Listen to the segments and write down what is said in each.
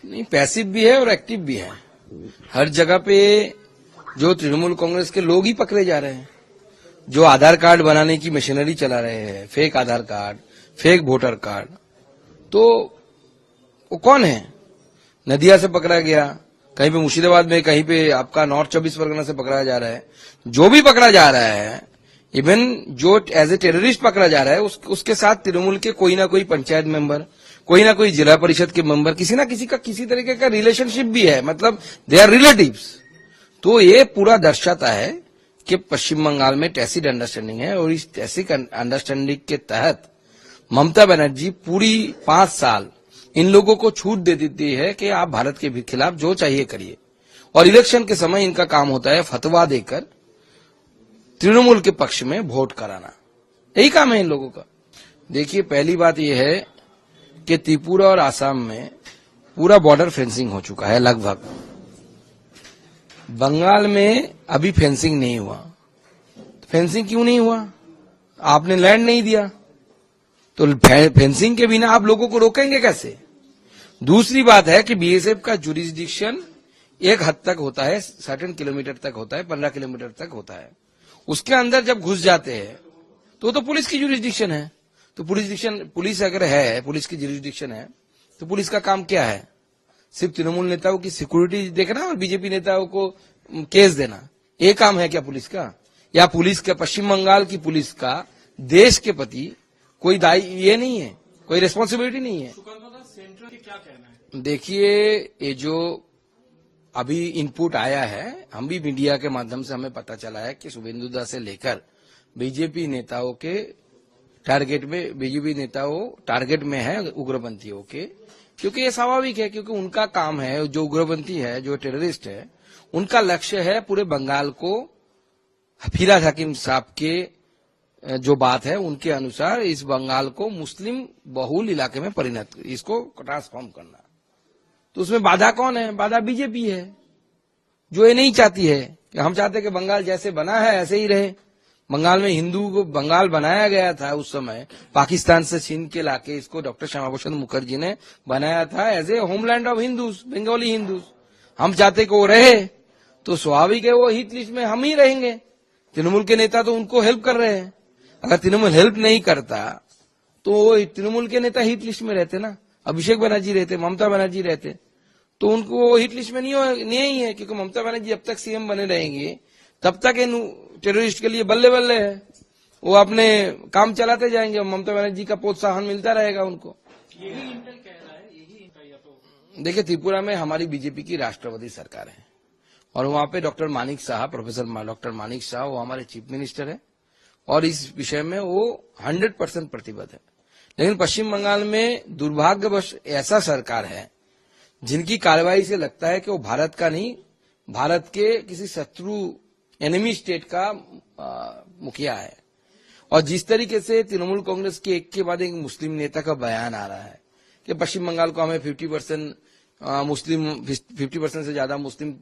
नहीं, पैसिव भी है और एक्टिव भी है। हर जगह पे जो तृणमूल कांग्रेस के लोग ही पकड़े जा रहे हैं, जो आधार कार्ड बनाने की मशीनरी चला रहे हैं, फेक आधार कार्ड, फेक वोटर कार्ड, तो वो कौन है? नदिया से पकड़ा गया, कहीं पे मुर्शिदाबाद में, कहीं पे आपका नॉर्थ 24 परगना से पकड़ा जा रहा है। जो भी पकड़ा जा रहा है, इवन जो एज ए टेररिस्ट पकड़ा जा रहा है, उसके साथ तृणमूल के कोई ना कोई पंचायत मेंबर, कोई ना कोई जिला परिषद के मेंबर, किसी ना किसी का किसी तरीके का रिलेशनशिप भी है, मतलब दे आर रिलेटिव्स। तो ये पूरा दर्शाता है कि पश्चिम बंगाल में टैसिट अंडरस्टैंडिंग है, और इस टैसिट अंडरस्टैंडिंग के तहत ममता बनर्जी पूरी 5 साल इन लोगों को छूट दे देती है कि आप भारत के खिलाफ जो चाहिए करिए, और इलेक्शन के समय इनका काम होता है फतवा देकर तृणमूल के पक्ष में वोट कराना। यही काम है इन लोगों का। देखिए, पहली बात यह है कि त्रिपुरा और आसाम में पूरा बॉर्डर फेंसिंग हो चुका है लगभग। बंगाल में अभी फेंसिंग नहीं हुआ। फेंसिंग क्यों नहीं हुआ? आपने लैंड नहीं दिया, तो फेंसिंग के बिना आप लोगों को रोकेंगे कैसे? दूसरी बात है कि बीएसएफ का जुरिस्डिक्शन एक हद तक होता है, सर्टेन किलोमीटर तक होता है, 15 किलोमीटर तक होता है। उसके अंदर जब घुस जाते हैं तो पुलिस की जुरिस्डिक्शन है। तो पुलिस अगर है, पुलिस की जुरिस्डिक्शन है, तो पुलिस का काम क्या है? सिर्फ तृणमूल नेताओं की सिक्योरिटी देखना और बीजेपी नेताओं को केस देना, ये काम है क्या पुलिस का? या पुलिस का, पश्चिम बंगाल की पुलिस का देश के प्रति कोई ये नहीं है, कोई रिस्पॉन्सिबिलिटी नहीं है? सेंट्रल की क्या कहना है? देखिए, ये जो अभी इनपुट आया है, हम भी मीडिया के माध्यम से हमें पता चला है कि शुभेंदु दा से लेकर बीजेपी नेताओं के टारगेट में, बीजेपी नेताओं टारगेट में है उग्रपंथियों के, क्योंकि ये स्वाभाविक है, क्योंकि उनका काम है, जो उग्रपंथी है, जो टेररिस्ट है, उनका लक्ष्य है पूरे बंगाल को फिराद हकीम साहब के जो बात है उनके अनुसार इस बंगाल को मुस्लिम बहुल इलाके में परिणत, इसको ट्रांसफॉर्म करना। तो उसमें बाधा कौन है? बाधा बीजेपी है, जो ये नहीं चाहती है कि हम चाहते हैं कि बंगाल जैसे बना है ऐसे ही रहे। बंगाल में हिंदू को बंगाल बनाया गया था उस समय, पाकिस्तान से छीन के लाके इसको डॉक्टर श्यामा प्रसाद मुखर्जी ने बनाया था as a homeland of Hindus, Bengali Hindus. हम चाहते कि वो रहे, तो स्वाभाविक है वो हिट लिस्ट में हम ही रहेंगे। तृणमूल के नेता तो उनको हेल्प कर रहे हैं। अगर तृणमूल हेल्प नहीं करता तो तृणमूल के नेता हिट लिस्ट में रहते ना, अभिषेक बनर्जी रहते, ममता बनर्जी रहते, तो उनको हिट लिस्ट में नहीं है, क्योंकि ममता बनर्जी जब तक सीएम बने रहेंगे तब तक इन टेररिस्ट के लिए बल्ले बल्ले है, वो अपने काम चलाते जाएंगे, ममता बनर्जी का प्रोत्साहन मिलता रहेगा उनको। यही इंटेल कह रहा है, यही या तो देखिए, त्रिपुरा में हमारी बीजेपी की राष्ट्रवादी सरकार है, और वहां पे doctor Manik Shah, professor doctor Manik Shah, वो हमारे चीफ मिनिस्टर है, और इस विषय में वो 100% प्रतिबद्ध है। लेकिन पश्चिम बंगाल में दुर्भाग्यवश ऐसा सरकार है जिनकी कार्रवाई से लगता है कि वो भारत का नहीं, भारत के किसी शत्रु एनिमी स्टेट का मुखिया है। और जिस तरीके से तृणमूल कांग्रेस के एक के बाद एक मुस्लिम नेता का बयान आ रहा है कि पश्चिम बंगाल को हमें 50% मुस्लिम, 50% से ज्यादा मुस्लिम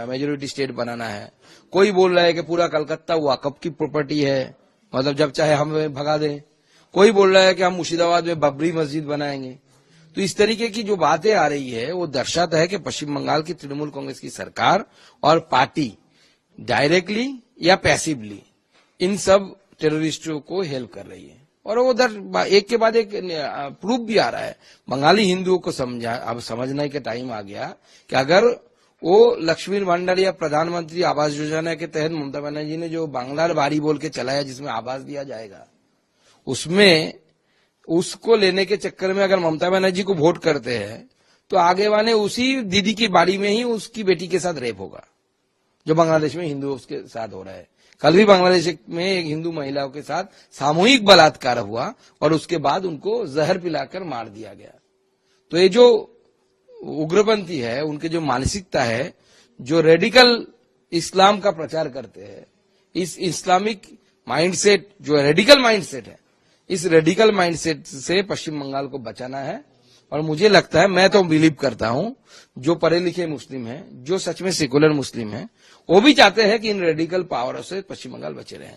मेजोरिटी स्टेट बनाना है। कोई बोल रहा है कि पूरा कलकत्ता वाकफ की प्रॉपर्टी है, मतलब जब चाहे हमें भगा दें। कोई बोल रहा है कि हम मुर्शिदाबाद में बाबरी मस्जिद बनाएंगे। तो इस तरीके की जो बातें आ रही है वो दर्शाता है कि पश्चिम बंगाल की तृणमूल कांग्रेस की सरकार और पार्टी डायरेक्टली या पैसिवली इन सब टेररिस्टों को हेल्प कर रही है, और वो उधर एक के बाद एक प्रूफ भी आ रहा है। बंगाली हिंदुओं को अब समझने का टाइम आ गया कि अगर वो लक्ष्मी भंडार या प्रधानमंत्री आवास योजना के तहत ममता बनर्जी ने जो बांग्ला बाड़ी बोल के चलाया, जिसमें आवास दिया जाएगा, उसमें उसको लेने के चक्कर में अगर ममता बनर्जी को वोट करते हैं तो आगे वाले उसी दीदी की बाड़ी में ही उसकी बेटी के साथ रेप होगा, जो बांग्लादेश में हिंदुओं उसके साथ हो रहा है। कल भी बांग्लादेश में एक हिंदू महिलाओं के साथ सामूहिक बलात्कार हुआ और उसके बाद उनको जहर पिलाकर मार दिया गया। तो ये जो उग्रपंथी है, उनके जो मानसिकता है, जो रेडिकल इस्लाम का प्रचार करते हैं, इस इस्लामिक माइंडसेट जो रेडिकल माइंडसेट है, इस रेडिकल माइंडसेट से पश्चिम बंगाल को बचाना है। और मुझे लगता है, मैं तो बिलीव करता हूं, जो पढ़े लिखे मुस्लिम हैं, जो सच में सेकुलर मुस्लिम हैं, वो भी चाहते हैं कि इन रेडिकल पावर से पश्चिम बंगाल बचे रहें।